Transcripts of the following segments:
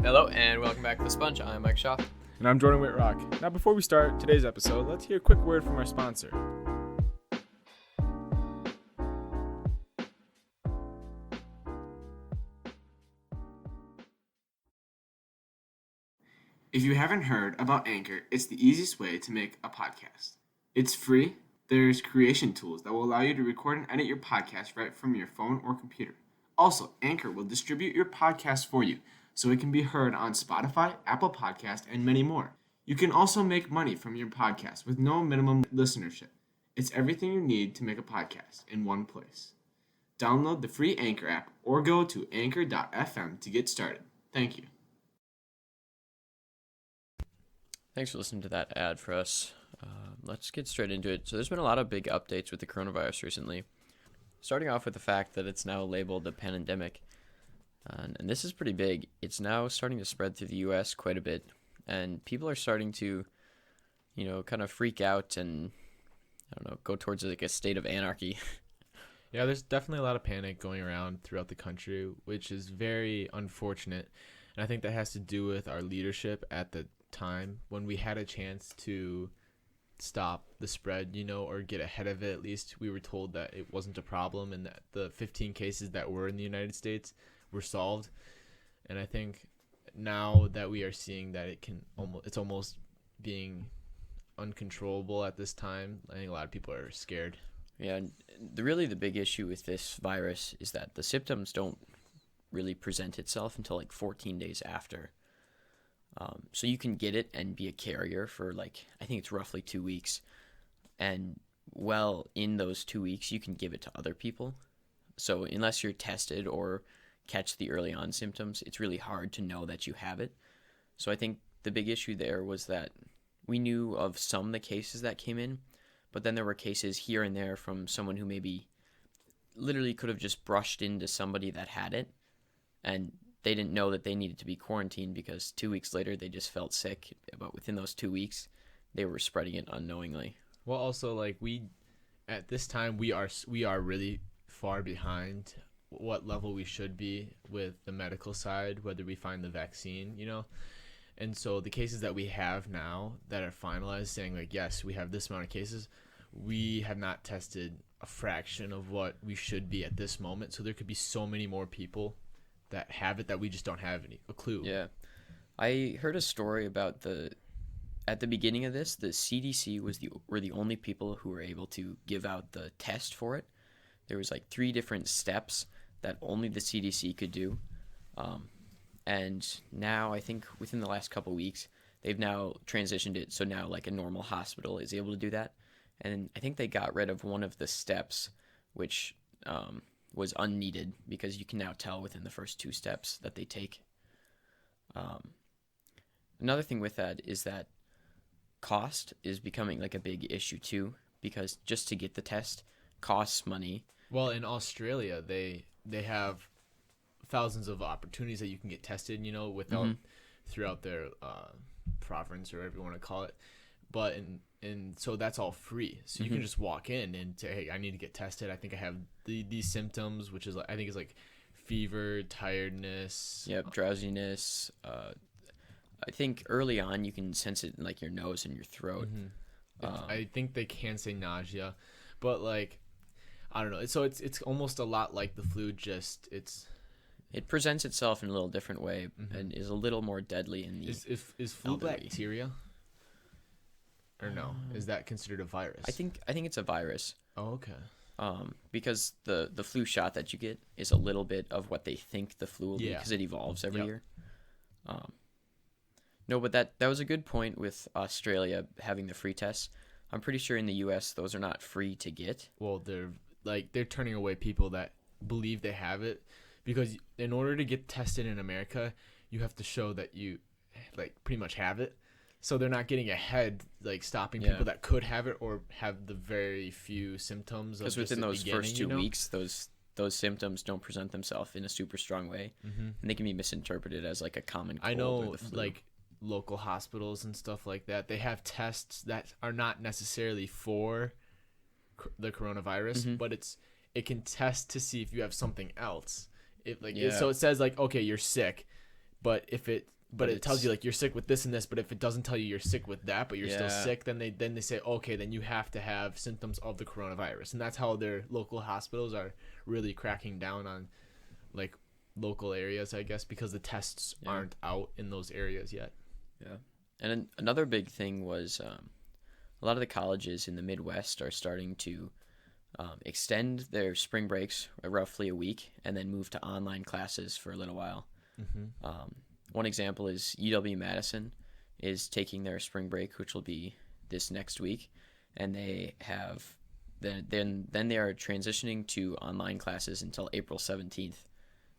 Hello and welcome back to The Sponge. I'm Mike Shaw. And I'm Jordan Whitrock. Now, before we start today's episode, let's hear a quick word from our sponsor. If you haven't heard about Anchor, it's the easiest way to make a podcast. It's free. There's creation tools that will allow you to record and edit your podcast right from your phone or computer. Also, Anchor will distribute your podcast for you, so it can be heard on Spotify, Apple Podcast, and many more. You can also make money from your podcast with no minimum listenership. It's everything you need to make a podcast in one place. Download the free Anchor app or go to anchor.fm to get started. Thank you. Thanks for listening to that ad for us. Let's get straight into it. So there's been a lot of big updates with the coronavirus recently. Starting off with the fact that it's now labeled a pandemic. And this is pretty big. It's now starting to spread through the U.S. quite a bit. And people are starting to, kind of freak out and, go towards like a state of anarchy. Yeah, there's definitely a lot of panic going around throughout the country, which is very unfortunate. And I think that has to do with our leadership at the time when we had a chance to stop the spread, or get ahead of it. At least we were told that it wasn't a problem and that the 15 cases that were in the United States were solved. And I think now that we are seeing that it's almost being uncontrollable at this time, I think a lot of people are scared. Yeah, and the big issue with this virus is that the symptoms don't really present itself until like 14 days after. So you can get it and be a carrier for I think it's roughly 2 weeks. And in those 2 weeks, you can give it to other people. So unless you're tested or catch the early on symptoms, it's really hard to know that you have it. So I think the big issue there was that we knew of some of the cases that came in, but then there were cases here and there from someone who maybe literally could have just brushed into somebody that had it, and they didn't know that they needed to be quarantined because 2 weeks later they just felt sick. But within those 2 weeks, they were spreading it unknowingly. Well, also at this time we are really far behind what level we should be with the medical side, whether we find the vaccine, And so the cases that we have now that are finalized saying yes, we have this amount of cases, we have not tested a fraction of what we should be at this moment. So there could be so many more people that have it that we just don't have a clue. Yeah. I heard a story about at the beginning of this, the CDC were the only people who were able to give out the test for it. There was 3 different steps that only the CDC could do. And now I think within the last couple weeks, they've now transitioned it. So now a normal hospital is able to do that. And I think they got rid of one of the steps, which was unneeded because you can now tell within the first 2 steps that they take. Another thing with that is that cost is becoming a big issue too, because just to get the test costs money. Well, in Australia, they have thousands of opportunities that you can get tested, without throughout their province or whatever you want to call it. But and so that's all free. So you can just walk in and say, hey, I need to get tested. I think I have these symptoms, which is I think is fever, tiredness. Yep, drowsiness. I think early on you can sense it in your nose and your throat. I think they can say nausea, but I don't know. So it's almost a lot like the flu. Just it presents itself in a little different way and is a little more deadly in the is flu elderly. Bacteria? Or no? Is that considered a virus? I think it's a virus. Oh, okay. Because the flu shot that you get is a little bit of what they think the flu will be because it evolves every year. No, but that was a good point with Australia having the free tests. I'm pretty sure in the U.S. those are not free to get. Well, they're turning away people that believe they have it, because in order to get tested in America, you have to show that you pretty much have it. So they're not getting ahead, stopping people that could have it or have the very few symptoms. Because within those first 2 weeks, those symptoms don't present themselves in a super strong way, and they can be misinterpreted as a common cold. I know, or the flu. Local hospitals and stuff like that, they have tests that are not necessarily for the coronavirus, but it can test to see if you have something else. So it says okay, you're sick, but if it but it tells you like you're sick with this and this. But if it doesn't tell you you're sick with that, but you're still Yeah. sick, then they say, okay, then you have to have symptoms of the coronavirus, and that's how their local hospitals are really cracking down on like local areas, I guess, because the tests aren't out in those areas yet. Yeah. And another big thing was a lot of the colleges in the Midwest are starting to extend their spring breaks roughly a week and then move to online classes for a little while. One example is UW-Madison is taking their spring break, which will be this next week, and they have then they are transitioning to online classes until April 17th,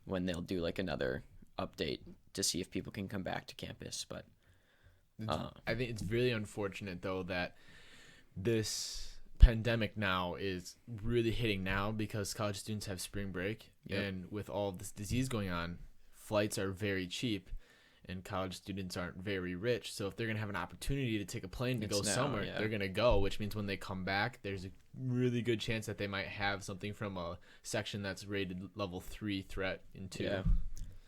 when they'll do like another update to see if people can come back to campus. But I think it's really unfortunate though that this pandemic now is really hitting now because college students have spring break. Yep. And with all this disease going on, flights are very cheap and college students aren't very rich. So if they're going to have an opportunity to take a plane to go somewhere, they're going to go, which means when they come back, there's a really good chance that they might have something from a section that's rated level 3 threat in 2. Yeah.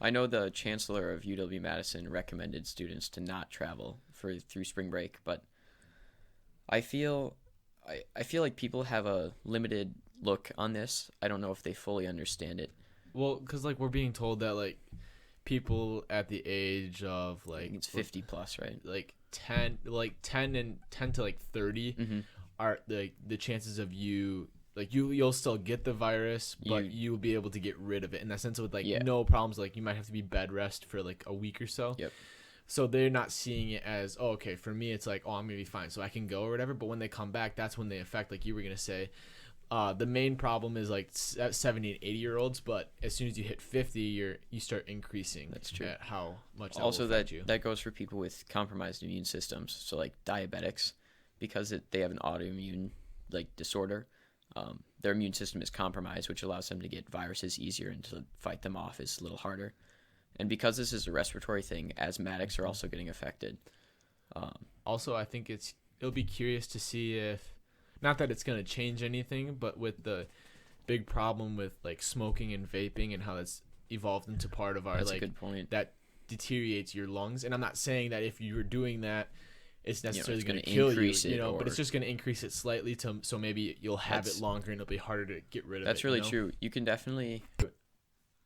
I know the chancellor of UW-Madison recommended students to not travel through spring break, but I feel like people have a limited look on this. I don't know if they fully understand it. Well, because like we're being told that like people at the age of I like think it's 50 plus, right? like 10 to like 30 are the chances of you like you'll still get the virus, but you'll be able to get rid of it in that sense with like no problems. Like you might have to be bed rest for like a week or so. Yep. So they're not seeing it as, oh, okay, for me it's like, oh, I'm gonna be fine, so I can go or whatever. But when they come back, that's when they affect, like you were gonna say. The main problem is like 70 and 80-year-olds, but as soon as you hit 50, you start increasing. That's true. At how much that Also, will affect you. that goes for people with compromised immune systems, so like diabetics, because they have an autoimmune like disorder. Their immune system is compromised, which allows them to get viruses easier, and to fight them off is a little harder. And because this is a respiratory thing, asthmatics are also getting affected. Also, I think it'll be curious to see if, not that it's going to change anything, but with the big problem with like smoking and vaping and how that's evolved into part of our That's like a good point. that deteriorates your lungs. And I'm not saying that if you were doing that, it's necessarily it's going to gonna kill you, increase it, but or- it's just going to increase it slightly so maybe you'll have it That's- longer and it'll be harder to get rid of it. That's really true. You can definitely,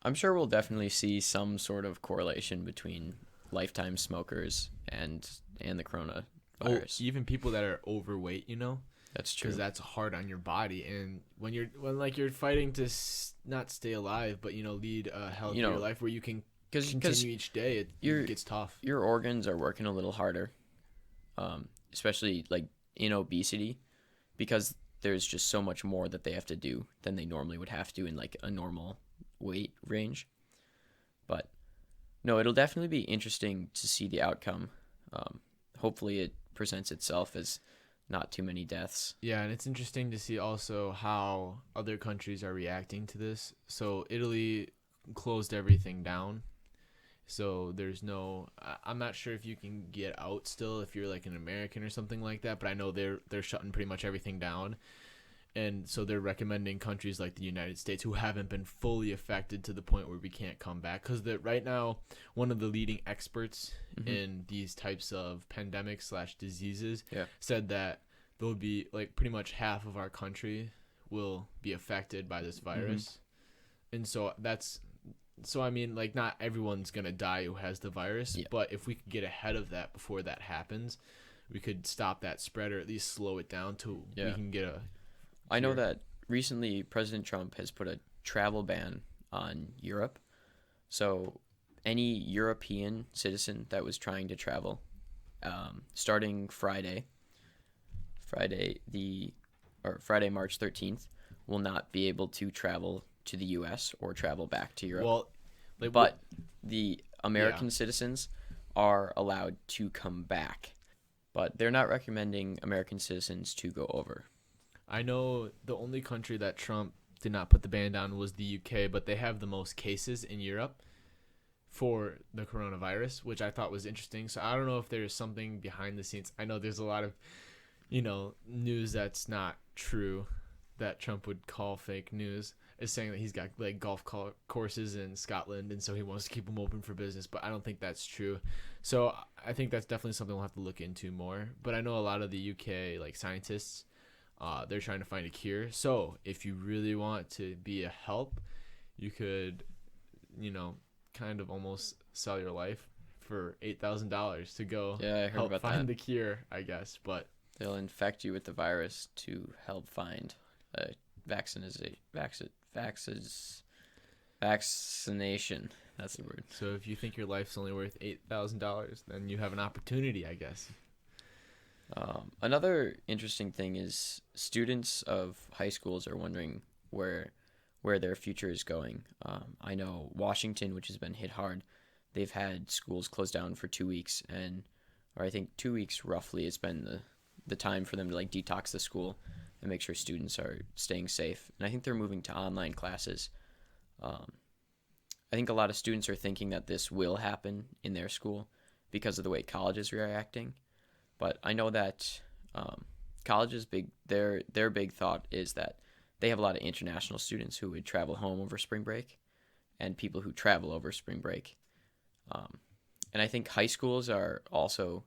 I'm sure we'll definitely see some sort of correlation between lifetime smokers and the coronavirus. Even people that are overweight, That's true. because that's hard on your body. And when you're fighting to not stay alive, but lead a healthier life where you can continue each day, it gets tough. Your organs are working a little harder, especially like in obesity, because there's just so much more that they have to do than they normally would have to in like a normal weight range. But no, it'll definitely be interesting to see the outcome. Hopefully it presents itself as not too many deaths. Yeah, and it's interesting to see also how other countries are reacting to this. So Italy closed everything down. So I'm not sure if you can get out still if you're like an American or something like that, but I know they're shutting pretty much everything down. And so they're recommending countries like the United States, who haven't been fully affected to the point where we can't come back. Because right now, one of the leading experts in these types of pandemics / diseases said that there'll be like pretty much half of our country will be affected by this virus. And so I mean, like, not everyone's going to die who has the virus, but if we could get ahead of that before that happens, we could stop that spread or at least slow it down till we can get a... I know that recently President Trump has put a travel ban on Europe. So any European citizen that was trying to travel, starting Friday March 13th, will not be able to travel to the U.S. or travel back to Europe. Well, but the American citizens are allowed to come back. But they're not recommending American citizens to go over. I know the only country that Trump did not put the ban on was the UK, but they have the most cases in Europe for the coronavirus, which I thought was interesting. So I don't know if there's something behind the scenes. I know there's a lot of, news that's not true that Trump would call fake news. is saying that he's got like courses in Scotland, and so he wants to keep them open for business. But I don't think that's true. So I think that's definitely something we'll have to look into more. But I know a lot of the UK like scientists, they're trying to find a cure. So if you really want to be a help, you could, kind of almost sell your life for $8,000 to go Yeah, I heard help about find that. the cure, I guess. But They'll infect you with the virus to help find a vaccination. That's the word. so if you think your life's only worth $8,000, then you have an opportunity, I guess. Another interesting thing is students of high schools are wondering where their future is going. I know Washington, which has been hit hard, they've had schools closed down for 2 weeks, or I think 2 weeks roughly has been the time for them to like detox the school and make sure students are staying safe. And I think they're moving to online classes. I think a lot of students are thinking that this will happen in their school because of the way colleges are reacting. But I know that colleges their big thought is that they have a lot of international students who would travel home over spring break, and people who travel over spring break. And I think high schools are also,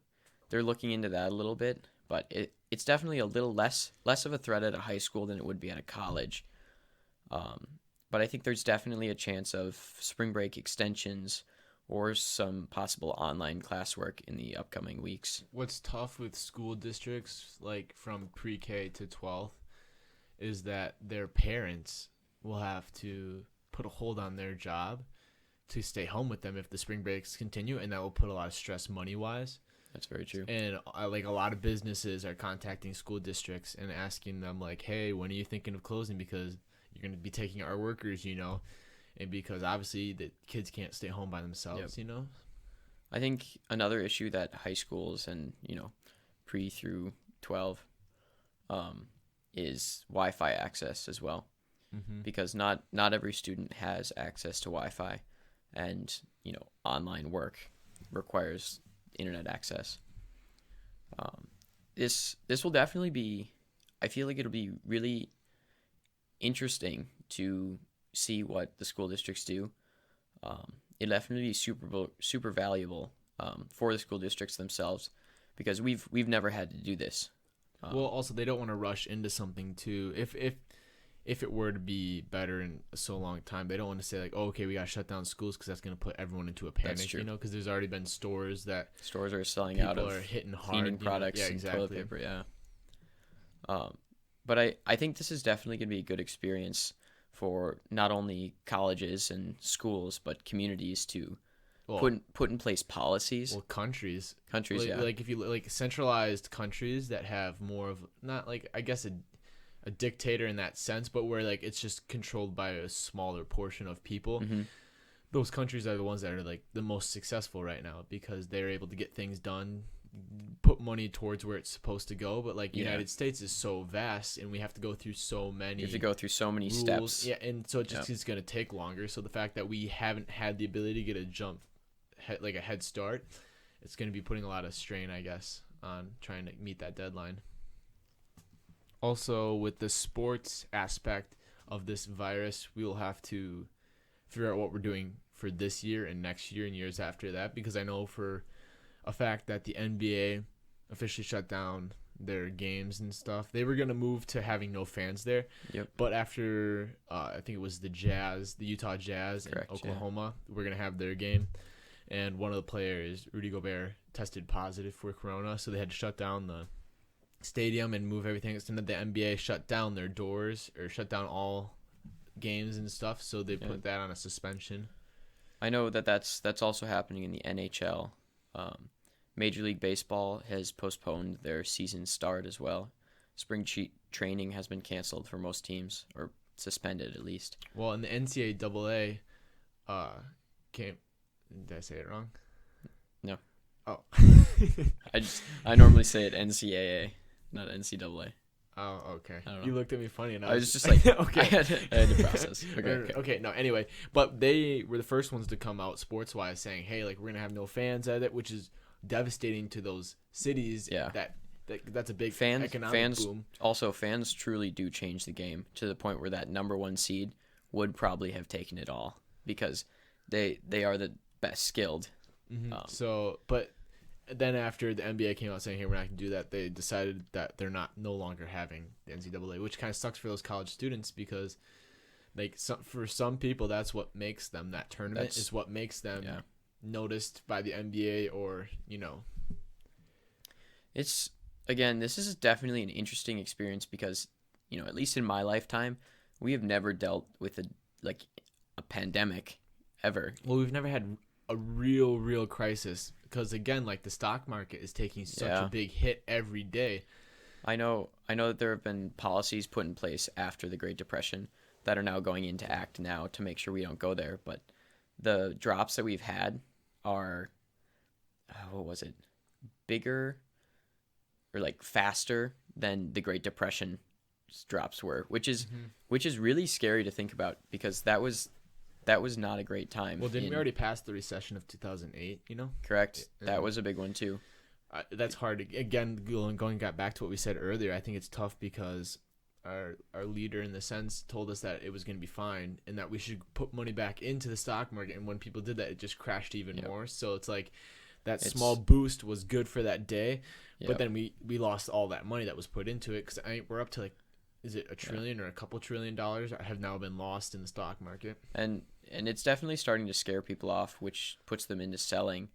they're looking into that a little bit, but it's definitely a little less of a threat at a high school than it would be at a college. But I think there's definitely a chance of spring break extensions or some possible online classwork in the upcoming weeks. What's tough with school districts, like from pre-K to 12th, is that their parents will have to put a hold on their job to stay home with them if the spring breaks continue, and that will put a lot of stress money-wise. That's very true. And like a lot of businesses are contacting school districts and asking them like, hey, when are you thinking of closing, because you're going to be taking our workers, and because obviously the kids can't stay home by themselves. I think another issue that high schools and pre through 12 is Wi-Fi access as well, because not every student has access to Wi-Fi, and online work requires internet access. This will definitely be, I feel like it'll be really interesting to see what the school districts do. It'll definitely be super valuable for the school districts themselves, because we've never had to do this. Well, also they don't want to rush into something too. If it were to be better in so long time, they don't want to say like, oh, okay, we got to shut down schools because that's going to put everyone into a panic. That's true. Because there's already been stores are selling out of hitting hard, cleaning products and toilet paper. Yeah. But I think this is definitely going to be a good experience for not only colleges and schools, but communities to put in place policies. Well, countries, yeah. Like if you like centralized countries that have more of, not like, I guess, a dictator in that sense, but where like it's just controlled by a smaller portion of people. Those countries are the ones that are like the most successful right now, because they're able to get things done, put money towards where it's supposed to go. But like United States is so vast, and we have to go through so many. You have to go through so many rules. steps. Yeah, and so it just is going to take longer. So the fact that we haven't had the ability to get a head start, it's going to be putting a lot of strain, I guess, on trying to meet that deadline. Also, with the sports aspect of this virus, we will have to figure out what we're doing for this year and next year and years after that, because I know for a fact that the NBA officially shut down their games and stuff. They were going to move to having no fans there. Yep. But after, I think it was the Utah Jazz Correct, in Oklahoma, we're going to have their game. And one of the players, Rudy Gobert, tested positive for corona, so they had to shut down the stadium and move everything. So then the NBA shut down their doors, or shut down all games and stuff, so they put that on a suspension. I know that's also happening in the NHL. Major League Baseball has postponed their season start as well. Spring training has been canceled for most teams, or suspended at least. Well, in the NCAA, did I say it wrong? No. Oh. I normally say it NCAA, not NCAA. Oh, okay. I don't know. You looked at me funny, and I was just like, okay. I had to process. Okay. No, anyway, but they were the first ones to come out sports-wise saying, hey, like, we're gonna have no fans at it, which is devastating to those cities. Yeah. That's a big economic boom. Also, fans truly do change the game to the point where that number one seed would probably have taken it all because they are the best skilled. But then after the NBA came out saying, "Hey, we're not going to do that," they decided that they're no longer having the NCAA, which kind of sucks for those college students because, like, for some people, that's what makes them that tournament is what makes them noticed by the NBA or It's again, this is definitely an interesting experience because at least in my lifetime, we have never dealt with a pandemic ever. Well, we've never had a real crisis because again, like the stock market is taking such a big hit every day. I know that there have been policies put in place after the Great Depression that are now going into act now to make sure we don't go there. But the drops that we've had are, what was it, bigger or like faster than the Great Depression drops were, which is really scary to think about because that was not a great time. Well, didn't we already pass the recession of 2008? Correct. That was a big one too. That's hard. Again, going back to what we said earlier, I think it's tough because our leader, in the sense, told us that it was going to be fine and that we should put money back into the stock market. And when people did that, it just crashed even more. So it's like that small boost was good for that day, but then we lost all that money that was put into it because we're up to like, is it $1 trillion or a couple $1 trillion have now been lost in the stock market? And it's definitely starting to scare people off, which puts them into selling,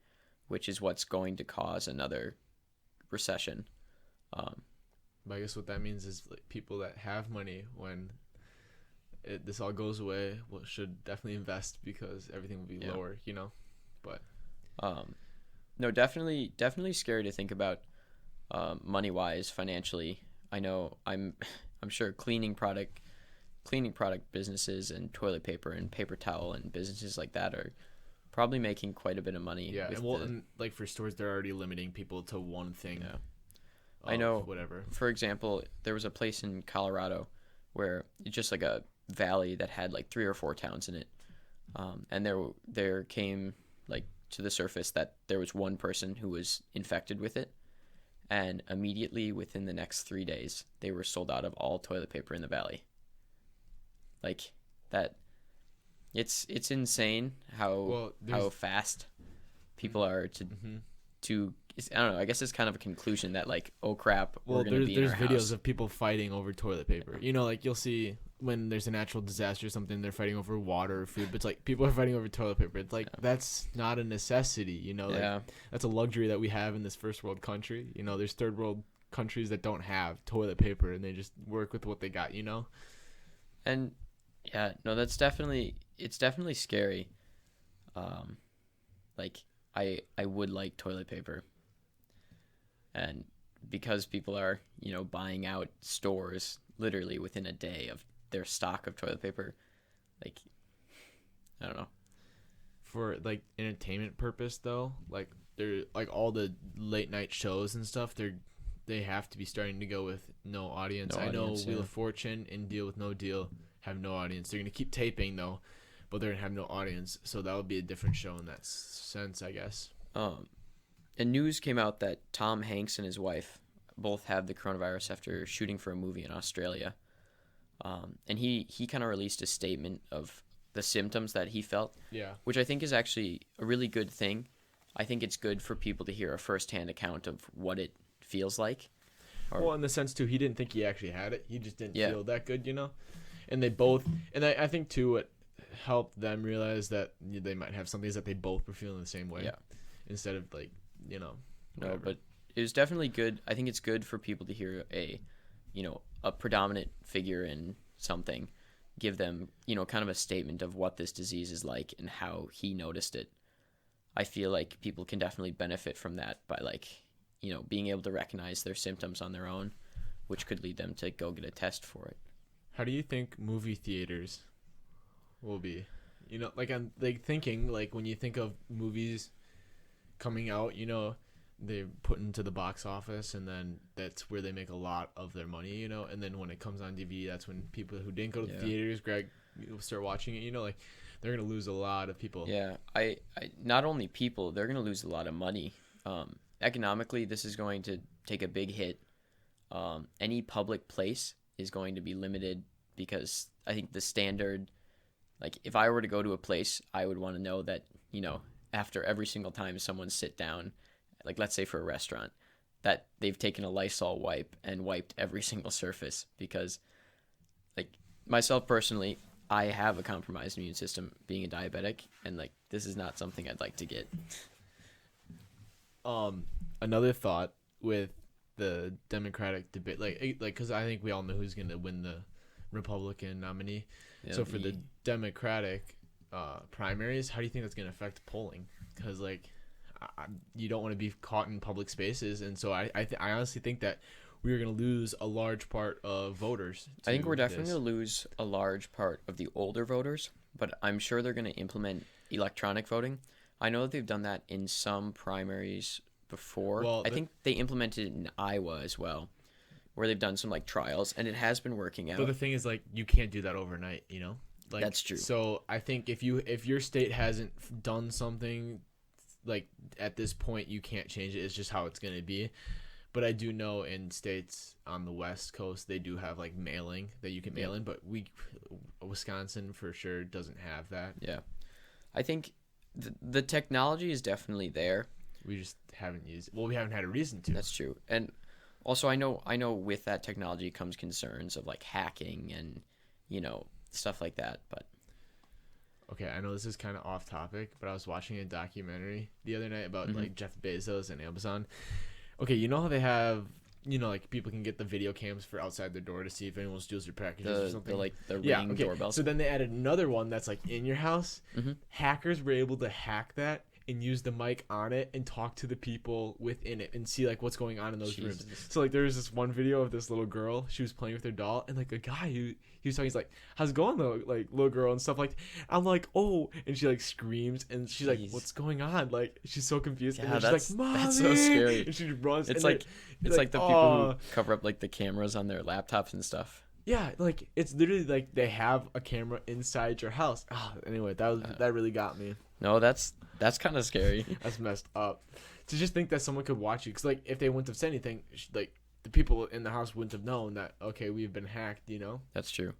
which is what's going to cause another recession. But I guess what that means is like people that have money when this all goes away should definitely invest because everything will be lower, But no, definitely scary to think about money wise, financially. I know I'm sure cleaning product businesses and toilet paper and paper towel and businesses like that are probably making quite a bit of money. Yeah, and like for stores, they're already limiting people to one thing. Yeah. I know. Whatever. For example, there was a place in Colorado where it's just like a valley that had like 3 or 4 towns in it, and there came like to the surface that there was one person who was infected with it, and immediately within the next 3 days, they were sold out of all toilet paper in the valley. Like that, it's insane how fast people are to. I don't know. I guess it's kind of a conclusion that like, oh crap, we're gonna be in our house. There's videos of people fighting over toilet paper. Like you'll see when there's a natural disaster or something, they're fighting over water or food. But it's like people are fighting over toilet paper. It's like that's not a necessity. That's a luxury that we have in this first world country. There's third world countries that don't have toilet paper and they just work with what they got. And yeah, no, it's definitely scary. Like I would like toilet paper. And because people are, buying out stores literally within a day of their stock of toilet paper, like, I don't know. For like entertainment purpose though, like they're like all the late night shows and stuff, they have to be starting to go with no audience. I know Wheel of Fortune and Deal with No Deal have no audience. They're gonna keep taping though, but they're gonna have no audience. So that would be a different show in that sense, I guess. And news came out that Tom Hanks and his wife both have the coronavirus after shooting for a movie in Australia. And he kind of released a statement of the symptoms that he felt, which I think is actually a really good thing. I think it's good for people to hear a firsthand account of what it feels like. Well, in the sense too, he didn't think he actually had it. He just didn't feel that good, And they both, and I think too, it helped them realize that they might have something is that they both were feeling the same way. Yeah. Instead of like, No, but it was definitely good. I think it's good for people to hear a predominant figure in something, give them, kind of a statement of what this disease is like and how he noticed it. I feel like people can definitely benefit from that by being able to recognize their symptoms on their own, which could lead them to go get a test for it. How do you think movie theaters will be? I'm thinking when you think of movies coming out, they put into the box office and then that's where they make a lot of their money, and then when it comes on DVD, that's when people who didn't go to the theaters start watching it, they're gonna lose a lot of people. I not only people, they're gonna lose a lot of money. Economically, this is going to take a big hit. Any public place is going to be limited because I think the standard Like if I were to go to a place, I would want to know that, after every single time someone sit down, like let's say for a restaurant, that they've taken a Lysol wipe and wiped every single surface, because like myself personally, I have a compromised immune system being a diabetic, and like this is not something I'd like to get. Another thought with the Democratic debate, like because I think we all know who's gonna win the Republican nominee. Yeah, So for the Democratic primaries, how do you think that's gonna affect polling? Because like you don't want to be caught in public spaces, and so I honestly think that we are gonna lose a large part of voters. I think we're definitely going to lose a large part of the older voters, but I'm sure they're going to implement electronic voting. I know that they've done that in some primaries before. Well, I think they implemented it in Iowa as well, where they've done some like trials, and it has been working out. But the thing is, like, you can't do that overnight, you know? Like, That's true. So I think if your state hasn't done something, like, at this point, you can't change it. It's just how it's going to be. But I do know in states on the West Coast, they do have like mailing that you can mail in, but Wisconsin for sure doesn't have that. Yeah. I think the technology is definitely there. We just haven't used it. Well, we haven't had a reason to. That's true. And also I know with that technology comes concerns of like hacking and, stuff like that, but Okay, I know this is kind of off topic, but I was watching a documentary the other night about like Jeff Bezos and Amazon. Okay, you know how they have, like people can get the video cams for outside their door to see if anyone steals your packages or something. The ring doorbells. So then they added another one that's like in your house. Mm-hmm. Hackers were able to hack that and use the mic on it and talk to the people within it and see like what's going on in those rooms. So like there was this one video of this little girl, she was playing with her doll, and like a guy he was talking, he's like, "How's it going though?" Like little girl and stuff like that. I'm like, "Oh," and she like screams and she's like, "What's going on?" Like she's so confused. Yeah, and then she's like, "Mommy!" that's so scary. And she runs. It's and like it's like the people who "Oh." cover up like the cameras on their laptops and stuff. Yeah, like it's literally like they have a camera inside your house. Oh, anyway, that really got me. No, that's kind of scary. That's messed up. To just think that someone could watch you, because like if they wouldn't have said anything, like the people in the house wouldn't have known that okay, we've been hacked. That's true.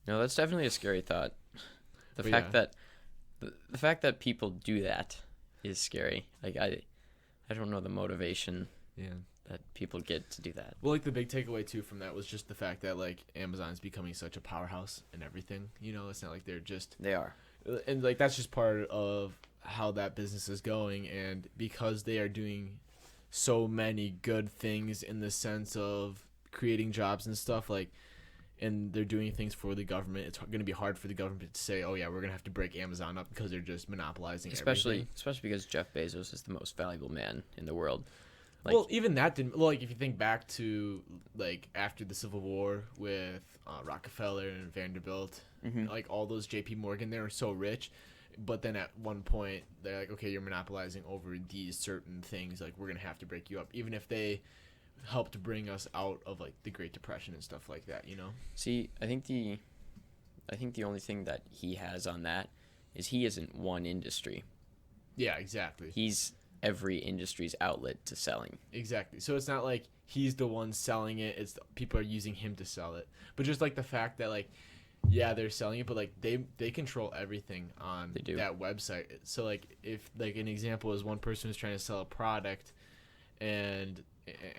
No, that's definitely a scary thought. The fact that people do that is scary. Like I don't know the motivation that people get to do that. Well, like the big takeaway too from that was just the fact that like Amazon's becoming such a powerhouse and everything. It's not like They are. And like that's just part of how that business is going, and because they are doing so many good things in the sense of creating jobs and stuff, like, and they're doing things for the government, it's going to be hard for the government to say, oh yeah, we're going to have to break Amazon up because they're just monopolizing especially everything. because Jeff Bezos is the most valuable man in the world. Like, Well, even that didn't, like, if you think back to like after the Civil War with Rockefeller and Vanderbilt, like all those JP Morgan, they were so rich, but then at one point they're like, okay, you're monopolizing over these certain things, like we're gonna have to break you up, even if they helped bring us out of like the Great Depression and stuff like that. See, I think the only thing that he has on that is he isn't one industry. Yeah, exactly. He's every industry's outlet to selling. Exactly. So it's not like he's the one selling it, it's people are using him to sell it. But just like the fact that like, yeah, they're selling it, but like they control everything on that website. So like if like an example is one person who's trying to sell a product and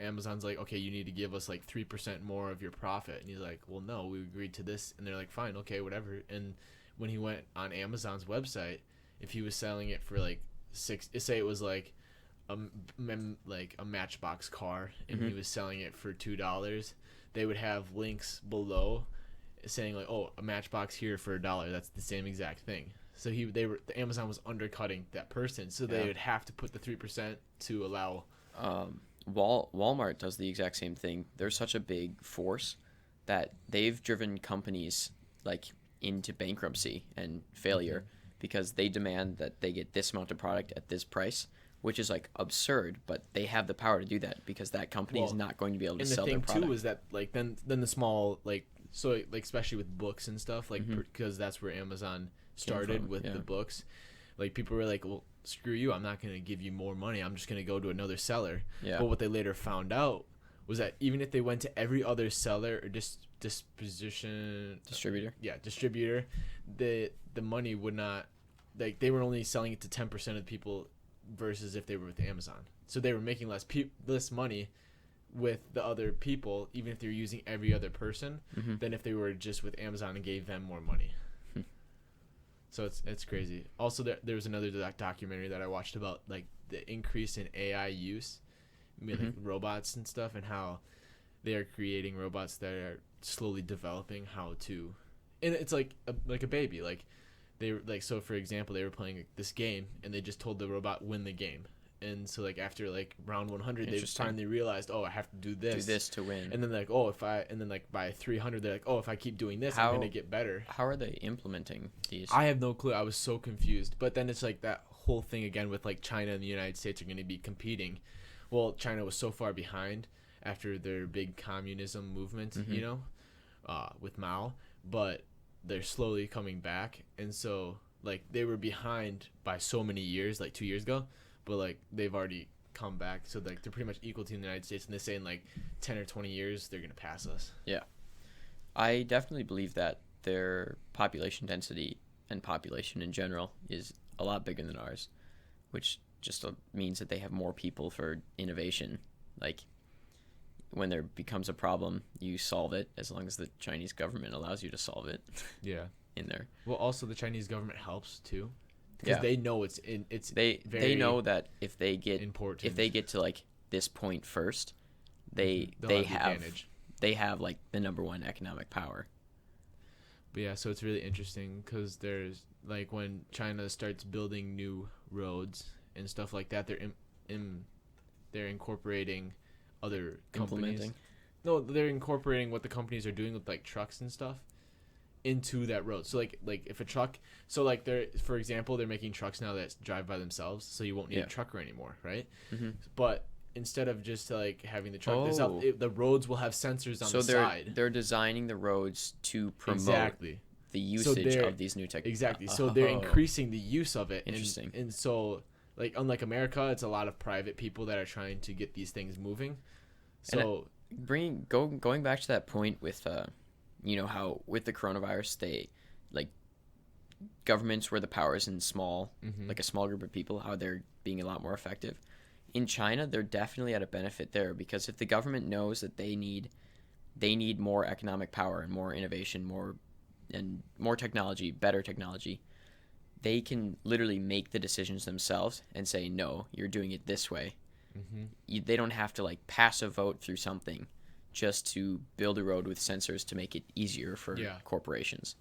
Amazon's like, okay, you need to give us like 3% more of your profit, and he's like, well, no, we agreed to this, and they're like, fine, okay, whatever. And when he went on Amazon's website, if he was selling it for like say it was like a Matchbox car, and he was selling it for $2, they would have links below saying like, oh, a Matchbox here for $1. That's the same exact thing. So Amazon was undercutting that person, so they would have to put the 3% to allow. Walmart does the exact same thing. They're such a big force that they've driven companies like into bankruptcy and failure because they demand that they get this amount of product at this price, which is like absurd, but they have the power to do that because that company is not going to be able to sell their product. And the thing too is that like then the small like, so like especially with books and stuff, like because that's where Amazon started with the books, like people were like, well, screw you, I'm not going to give you more money, I'm just going to go to another seller. But what they later found out was that even if they went to every other seller or distributor, the money would not, like, they were only selling it to 10% of the people versus if they were with Amazon. So they were making less money with the other people, even if they were using every other person, than if they were just with Amazon and gave them more money. So it's crazy. Also, there was another documentary that I watched about like the increase in AI use, like robots and stuff, and how they are creating robots that are slowly developing how to, and it's like a baby. Like they were like, so for example, they were playing this game and they just told the robot win the game. And so, like, after, like, round 100, they finally realized, oh, I have to do this. Do this to win. And then, like, by 300, they're like, oh, if I keep doing this, I'm going to get better. How are they implementing these? I have no clue. I was so confused. But then it's, like, that whole thing again with, like, China and the United States are going to be competing. Well, China was so far behind after their big communism movement, you know, with Mao. But they're slowly coming back. And so, like, they were behind by so many years, like 2 years ago. But, like, they've already come back. So, like, they're pretty much equal to the United States. And they say in, like, 10 or 20 years, they're going to pass us. Yeah. I definitely believe that their population density and population in general is a lot bigger than ours, which just means that they have more people for innovation. Like, when there becomes a problem, you solve it as long as the Chinese government allows you to solve it. Yeah. In there. Well, also, the Chinese government helps, too. Because they know they know that if they get important. If they get to like this point first, they have like the number one economic power. But yeah, so it's really interesting because there's like when China starts building new roads and stuff like that, they're incorporating other companies. No, they're incorporating what the companies are doing with like trucks and stuff into that road. So like if a truck, so like they're, for example, they're making trucks now that drive by themselves, so you won't need a trucker anymore, right? But instead of just like having the truck, the roads will have sensors on the side. So they're designing the roads to promote the usage of these new technologies. Exactly. So they're increasing the use of it. Interesting. And so, like, unlike America, it's a lot of private people that are trying to get these things moving. So going back to that point with you know how with the coronavirus, they like governments where the power is in small, like a small group of people, how they're being a lot more effective. In China, they're definitely at a benefit there because if the government knows that they need more economic power and more innovation, more technology, better technology, they can literally make the decisions themselves and say, no, you're doing it this way. They don't have to like pass a vote through something just to build a road with sensors to make it easier for corporations.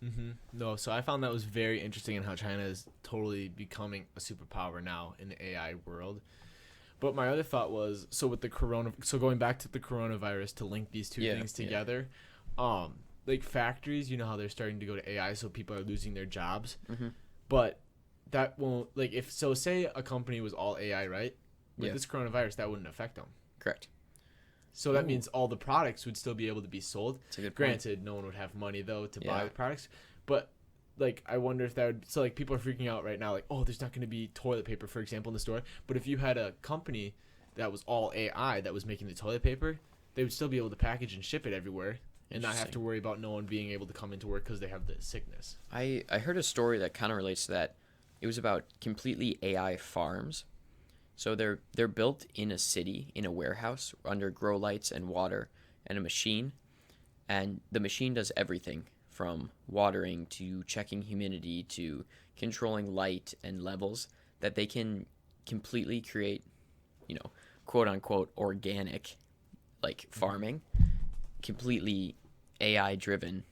No, so I found that was very interesting in how China is totally becoming a superpower now in the AI world. But my other thought was, so with the going back to the coronavirus to link these two things together, like factories, you know how they're starting to go to AI, so people are losing their jobs. But that won't, like, say a company was all AI, right? With this coronavirus, that wouldn't affect them. Correct. So that means all the products would still be able to be sold. That's a good point. Granted, no one would have money, though, to buy the products. But, like, I wonder if that would... So, like, people are freaking out right now. Like, oh, there's not going to be toilet paper, for example, in the store. But if you had a company that was all AI that was making the toilet paper, they would still be able to package and ship it everywhere and not have to worry about no one being able to come into work because they have the sickness. I heard a story that kind of relates to that. It was about completely AI farms. So they're built in a city, in a warehouse, under grow lights and water and a machine. And the machine does everything from watering to checking humidity to controlling light and levels that they can completely create, you know, quote unquote organic, like farming, completely AI driven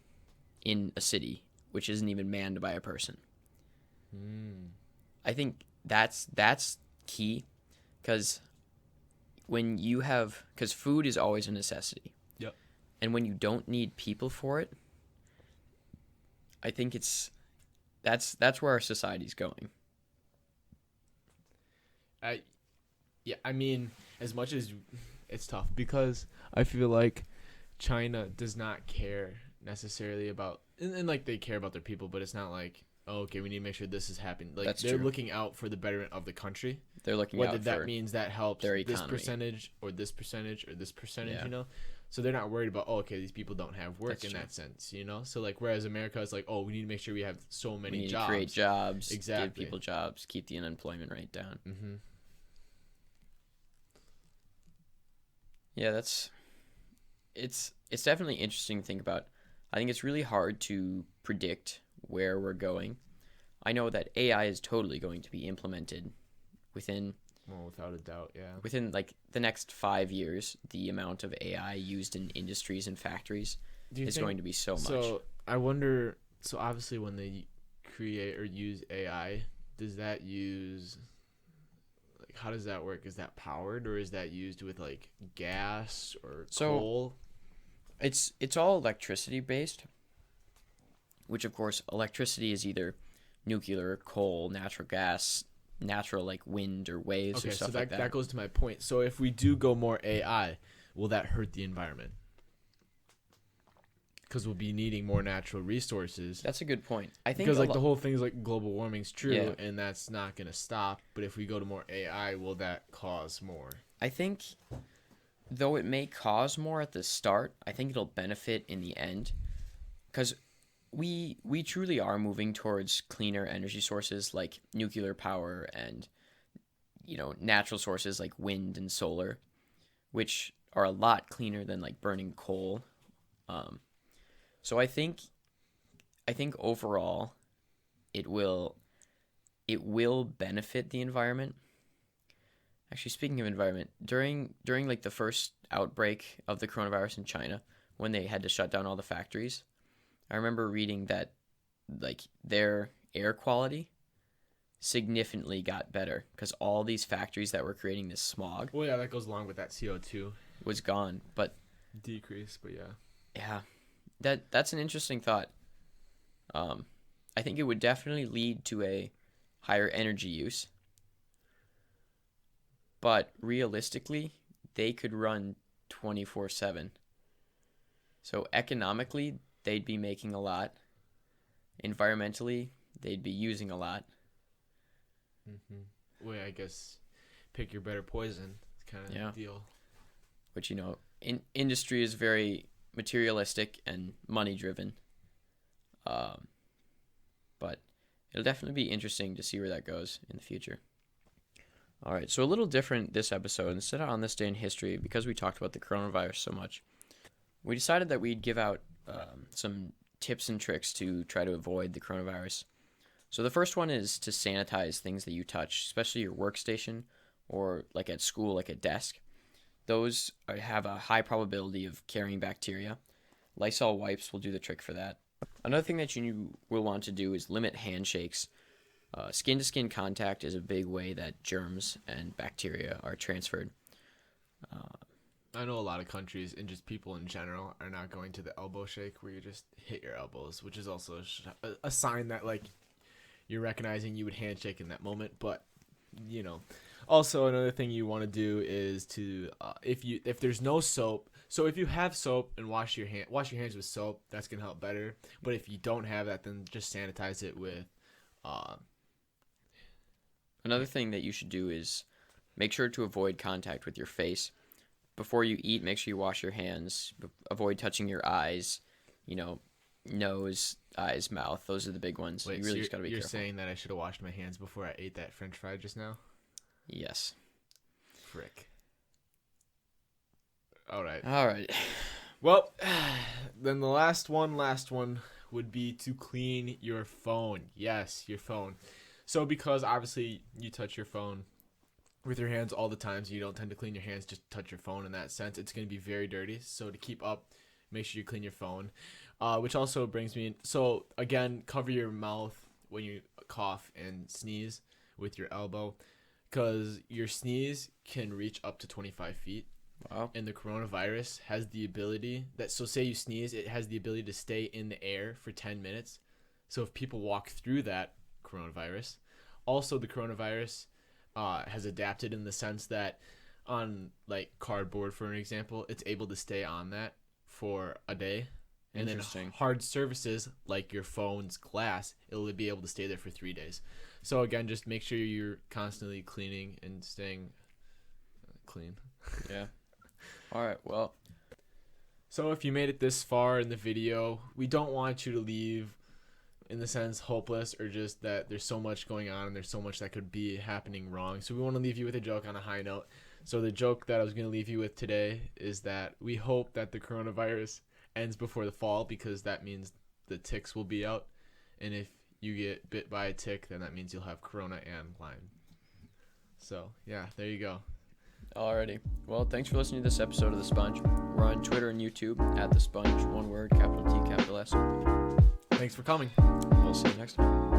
in a city, which isn't even manned by a person. I think that's key. Because food is always a necessity. Yep. And when you don't need people for it, I think that's where our society's going. I mean, as much as it's tough because I feel like China does not care necessarily about, and like they care about their people, but it's not like oh, okay, we need to make sure this is happening. Like That's they're true. looking out for the betterment of the country. They're looking Whether out that for means that helps their this economy. percentage or this percentage or this percentage, Yeah. you know? So they're not worried about, oh, okay, these people don't have work That's in true. that sense, you know? So, like, whereas America is like, oh, we need to make sure we have so many We need jobs. to create jobs, give Exactly. people jobs, keep the unemployment rate down. Mm-hmm. Yeah, it's definitely interesting to think about. I think it's really hard to predict where we're going. I know that AI is totally going to be implemented within Well, without a doubt, yeah. like the next 5 years. The amount of AI used in industries and factories Do you is think, going to be so much. so I wonder, so obviously when they create or use AI, does that use, like, how does that work? Is that powered or is that used with like gas or So- coal? It's all electricity based, which of course electricity is either nuclear, coal, natural gas, natural like wind or waves Okay, or so stuff that, like that. that goes to my point. So if we do go more AI, will that hurt the environment? Because we'll be needing more natural resources. That's a good point. I think Because a like lo- the whole thing is like global warming's true, Yeah. and that's not gonna stop. But if we go to more AI, will that cause more? I think though it may cause more at the start, I think it'll benefit in the end because we truly are moving towards cleaner energy sources like nuclear power and natural sources like wind and solar, which are a lot cleaner than like burning coal. So I think overall it will benefit the environment. Actually, speaking of environment, during like the first outbreak of the coronavirus in China, when they had to shut down all the factories, I remember reading that like their air quality significantly got better because all these factories that were creating this smog Well, yeah, that goes along with that CO2 was gone. But decrease. But yeah, yeah, that's an interesting thought. I think it would definitely lead to a higher energy use. But realistically, they could run 24/7. So economically, they'd be making a lot. Environmentally, they'd be using a lot. well, I guess pick your better poison kind of Yeah. deal. Which, industry is very materialistic and money driven. But it'll definitely be interesting to see where that goes in the future. All right, so a little different this episode. Instead of on this day in history, because we talked about the coronavirus so much, we decided that we'd give out some tips and tricks to try to avoid the coronavirus. So the first one is to sanitize things that you touch, especially your workstation or like at school, like a desk. Those have a high probability of carrying bacteria. Lysol wipes will do the trick for that. Another thing that you will want to do is limit handshakes. Skin-to-skin contact is a big way that germs and bacteria are transferred. I know a lot of countries and just people in general are not going to the elbow shake where you just hit your elbows, which is also a sign that like you're recognizing you would handshake in that moment. But also another thing you want to do is to if there's no soap. So if you have soap and wash your hands with soap, that's gonna help better. But if you don't have that, then just sanitize it with. Another thing that you should do is make sure to avoid contact with your face. Before you eat, make sure you wash your hands. Avoid touching your eyes, nose, eyes, mouth. Those are the big ones. Wait, you really so just got to be you're careful. saying that I should have washed my hands before I ate that French fry just now? Yes. Frick. All right. All right. Well, then the last one would be to clean your phone. Yes, your phone. So because obviously you touch your phone with your hands all the time, so you don't tend to clean your hands, just touch your phone in that sense. It's going to be very dirty. So to keep up, make sure you clean your phone. Which also brings me in. So again, cover your mouth when you cough and sneeze with your elbow, because your sneeze can reach up to 25 feet. Wow. And the coronavirus has the ability that, so say you sneeze, it has the ability to stay in the air for 10 minutes. So if people walk through that coronavirus, also the coronavirus has adapted in the sense that on like cardboard, for an example, it's able to stay on that for a day And then Interesting. hard surfaces like your phone's glass, it'll be able to stay there for 3 days. So again, just make sure you're constantly cleaning and staying clean. Yeah. All right. Well, So if you made it this far in the video, we don't want you to leave in the sense hopeless or just that there's so much going on and there's so much that could be happening wrong. So we want to leave you with a joke on a high note. So the joke that I was going to leave you with today is that we hope that the coronavirus ends before the fall, because that means the ticks will be out. And if you get bit by a tick, then that means you'll have corona and Lyme. So yeah, there you go. alrighty. Well, thanks for listening to this episode of The Sponge. We're on Twitter and YouTube at The Sponge, one word, capital T, capital S. Thanks for coming. We'll see you next time.